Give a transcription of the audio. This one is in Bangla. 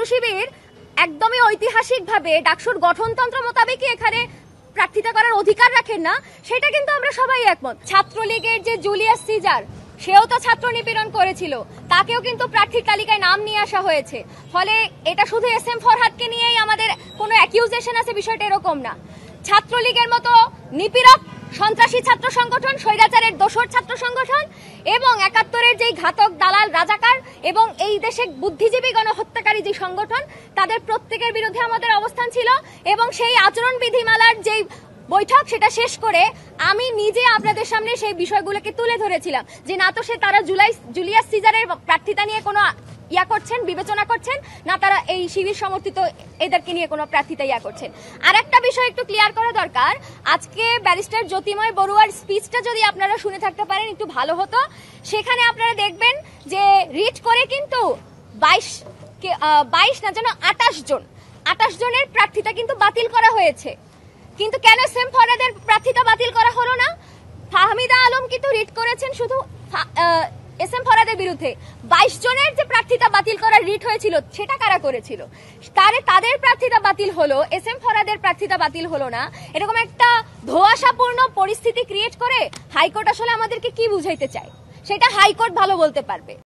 শিবির একদমই ঐতিহাসিকভাবে ডাকসুর গঠনতন্ত্র মোতাবেকই এখানে প্রার্থিতা করার অধিকার রাখেন না, সেটা কিন্তু আমরা সবাই একমত। ছাত্রলীগের যে জুলিয়াস সিজার, সেও তো ছাত্র নিপীড়ন করেছিল, তাকেও কিন্তু প্রার্থীর তালিকায় নাম নিয়ে আসা হয়েছে। ফলে এটা শুধু এস এম ফরহাদকে নিয়েই আমাদের কোনো অ্যাকিউজেশন আছে, বিষয়টা এরকম না। ছাত্রলীগের মতো নিপীড়ক সন্ত্রাসী ছাত্র সংগঠন, স্বৈরাচারের দোসর ছাত্র সংগঠন এবং ৭১-এর যেই ঘাতক দালাল রাজাকার এবং এই দেশে বুদ্ধিজীবী গণহত্যাকারী যে সংগঠন, তাদের প্রত্যেকের বিরুদ্ধে আমাদের অবস্থান ছিল। এবং সেই আচরণ বিধিমালার যেই বৈঠক, সেটা শেষ করে আমি নিজে আপনাদের সামনে সেই বিষয়গুলোকে তুলে ধরেছিলাম যে না তো তারা জুলিয়াস সিজারের প্রার্থিতা নিয়ে কোনো করছেন, বিবেচনা করছেন না, তারা এই শিবির সমর্থিত এদেরকে নিয়ে কোনো প্রার্থিতা করছেন। আর একটা বিষয় একটু ক্লিয়ার করা দরকার, আজকে ব্যারিস্টার জ্যোতিময় বড়ুয়ার স্পিচটা যদি আপনারা শুনে থাকতে পারেন একটু ভালো হতো। সেখানে আপনারা দেখবেন যে রিট করে কিন্তু 22 না যেন 28 জনের প্রার্থিতা কিন্তু বাতিল করা হয়েছে। কিন্তু কেন এস এম ফরহাদের প্রার্থিতা বাতিল করা হলো না? ফাহমিদা আলম কিন্তু রিট করেছেন শুধু এস এম ফরহাদের বিরুদ্ধে। 22 জনের যে প্রার্থিতা বাতিল করার রিট হয়েছিল, সেটা কারা করেছিল? তাদের প্রার্থিতা বাতিল হলো, এস এম ফরহাদের প্রার্থিতা বাতিল হলো না। এরকম একটা ধোঁয়াশাপূর্ণ পরিস্থিতি ক্রিয়েট করে হাইকোর্ট আসলে আমাদেরকে কি বুঝাইতে চায়, সেটা হাইকোর্ট ভালো বলতে পারবে।